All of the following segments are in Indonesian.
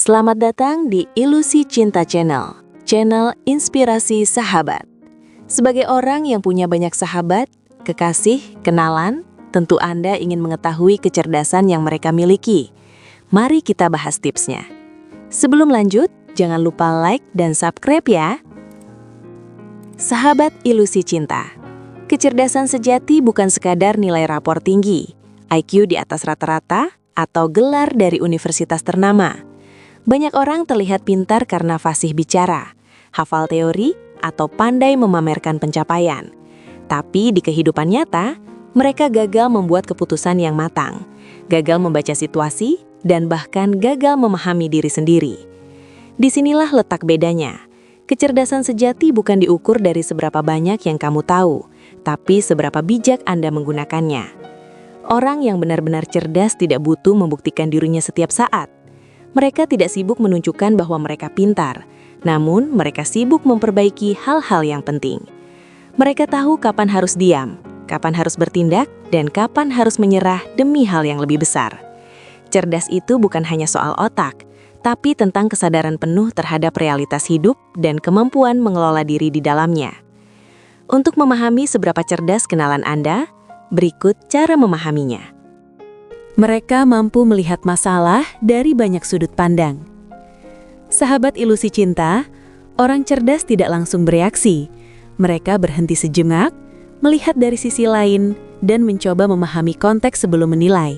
Selamat datang di Ilusi Cinta Channel, channel inspirasi sahabat. Sebagai orang yang punya banyak sahabat, kekasih, kenalan, tentu Anda ingin mengetahui kecerdasan yang mereka miliki. Mari kita bahas tipsnya. Sebelum lanjut, jangan lupa like dan subscribe ya. Sahabat Ilusi Cinta, kecerdasan sejati bukan sekadar nilai rapor tinggi, IQ di atas rata-rata, atau gelar dari universitas ternama. Banyak orang terlihat pintar karena fasih bicara, hafal teori, atau pandai memamerkan pencapaian. Tapi di kehidupan nyata, mereka gagal membuat keputusan yang matang, gagal membaca situasi, dan bahkan gagal memahami diri sendiri. Disinilah letak bedanya. Kecerdasan sejati bukan diukur dari seberapa banyak yang kamu tahu, tapi seberapa bijak Anda menggunakannya. Orang yang benar-benar cerdas tidak butuh membuktikan dirinya setiap saat. Mereka tidak sibuk menunjukkan bahwa mereka pintar, namun mereka sibuk memperbaiki hal-hal yang penting. Mereka tahu kapan harus diam, kapan harus bertindak, dan kapan harus menyerah demi hal yang lebih besar. Cerdas itu bukan hanya soal otak, tapi tentang kesadaran penuh terhadap realitas hidup dan kemampuan mengelola diri di dalamnya. Untuk memahami seberapa cerdas kenalan Anda, berikut cara memahaminya. Mereka mampu melihat masalah dari banyak sudut pandang. Sahabat Ilusi Cinta, orang cerdas tidak langsung bereaksi. Mereka berhenti sejenak, melihat dari sisi lain, dan mencoba memahami konteks sebelum menilai.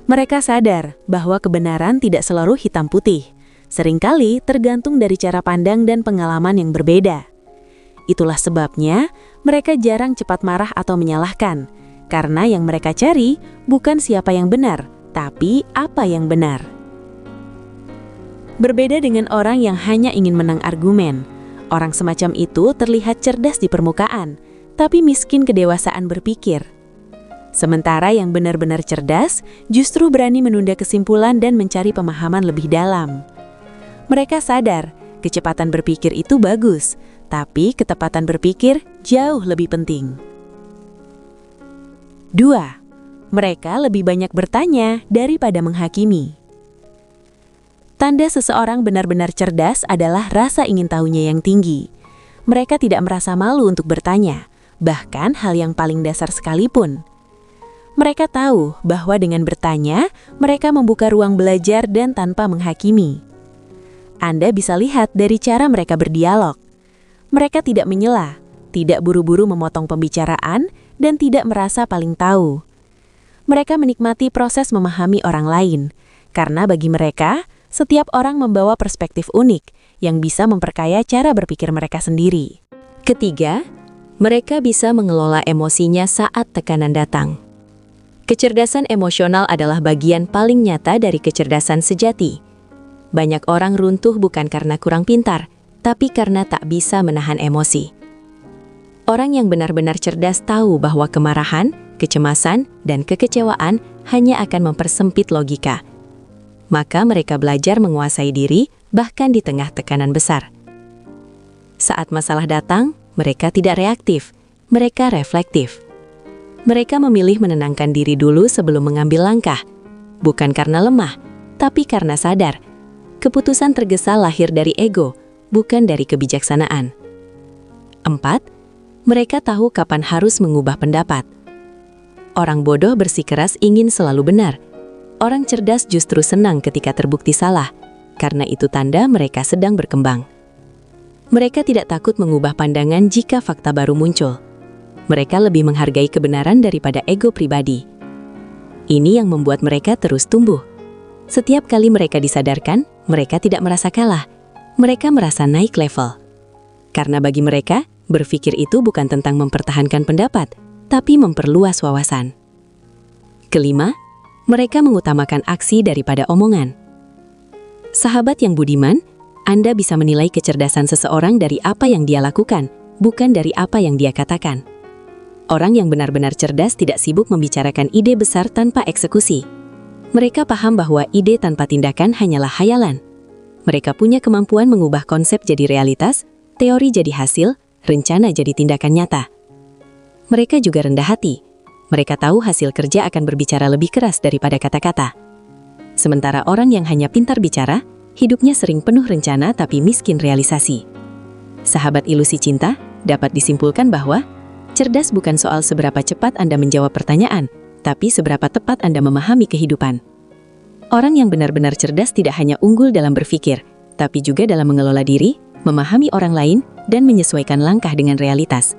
Mereka sadar bahwa kebenaran tidak selalu hitam putih, seringkali tergantung dari cara pandang dan pengalaman yang berbeda. Itulah sebabnya mereka jarang cepat marah atau menyalahkan, karena yang mereka cari bukan siapa yang benar, tapi apa yang benar. Berbeda dengan orang yang hanya ingin menang argumen, orang semacam itu terlihat cerdas di permukaan, tapi miskin kedewasaan berpikir. Sementara yang benar-benar cerdas justru berani menunda kesimpulan dan mencari pemahaman lebih dalam. Mereka sadar kecepatan berpikir itu bagus, tapi ketepatan berpikir jauh lebih penting. 2. Mereka lebih banyak bertanya daripada menghakimi. Tanda seseorang benar-benar cerdas adalah rasa ingin tahunya yang tinggi. Mereka tidak merasa malu untuk bertanya, bahkan hal yang paling dasar sekalipun. Mereka tahu bahwa dengan bertanya, mereka membuka ruang belajar dan tanpa menghakimi. Anda bisa lihat dari cara mereka berdialog. Mereka tidak menyela, tidak buru-buru memotong pembicaraan, dan tidak merasa paling tahu. Mereka menikmati proses memahami orang lain, karena bagi mereka, setiap orang membawa perspektif unik yang bisa memperkaya cara berpikir mereka sendiri. Ketiga, mereka bisa mengelola emosinya saat tekanan datang. Kecerdasan emosional adalah bagian paling nyata dari kecerdasan sejati. Banyak orang runtuh bukan karena kurang pintar, tapi karena tak bisa menahan emosi. Orang yang benar-benar cerdas tahu bahwa kemarahan, kecemasan, dan kekecewaan hanya akan mempersempit logika. Maka mereka belajar menguasai diri bahkan di tengah tekanan besar. Saat masalah datang, mereka tidak reaktif, mereka reflektif. Mereka memilih menenangkan diri dulu sebelum mengambil langkah, bukan karena lemah, tapi karena sadar. Keputusan tergesa lahir dari ego, bukan dari kebijaksanaan. 4. Mereka tahu kapan harus mengubah pendapat. Orang bodoh bersikeras ingin selalu benar. Orang cerdas justru senang ketika terbukti salah, karena itu tanda mereka sedang berkembang. Mereka tidak takut mengubah pandangan jika fakta baru muncul. Mereka lebih menghargai kebenaran daripada ego pribadi. Ini yang membuat mereka terus tumbuh. Setiap kali mereka disadarkan, mereka tidak merasa kalah. Mereka merasa naik level. Karena bagi mereka, berpikir itu bukan tentang mempertahankan pendapat, tapi memperluas wawasan. Kelima, mereka mengutamakan aksi daripada omongan. Sahabat yang budiman, Anda bisa menilai kecerdasan seseorang dari apa yang dia lakukan, bukan dari apa yang dia katakan. Orang yang benar-benar cerdas tidak sibuk membicarakan ide besar tanpa eksekusi. Mereka paham bahwa ide tanpa tindakan hanyalah hayalan. Mereka punya kemampuan mengubah konsep jadi realitas, teori jadi hasil, rencana jadi tindakan nyata. Mereka juga rendah hati. Mereka tahu hasil kerja akan berbicara lebih keras daripada kata-kata. Sementara orang yang hanya pintar bicara, hidupnya sering penuh rencana tapi miskin realisasi. Sahabat ilusi cinta, dapat disimpulkan bahwa cerdas bukan soal seberapa cepat Anda menjawab pertanyaan, tapi seberapa tepat Anda memahami kehidupan. Orang yang benar-benar cerdas tidak hanya unggul dalam berpikir, tapi juga dalam mengelola diri, memahami orang lain, dan menyesuaikan langkah dengan realitas.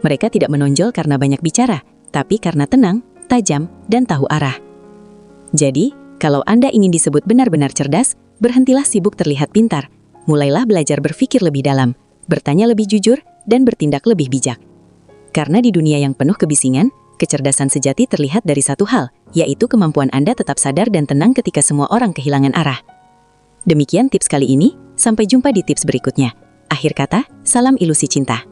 Mereka tidak menonjol karena banyak bicara, tapi karena tenang, tajam, dan tahu arah. Jadi, kalau Anda ingin disebut benar-benar cerdas, berhentilah sibuk terlihat pintar. Mulailah belajar berpikir lebih dalam, bertanya lebih jujur, dan bertindak lebih bijak. Karena di dunia yang penuh kebisingan, kecerdasan sejati terlihat dari satu hal, yaitu kemampuan Anda tetap sadar dan tenang ketika semua orang kehilangan arah. Demikian tips kali ini, sampai jumpa di tips berikutnya. Akhir kata, salam ilusi cinta.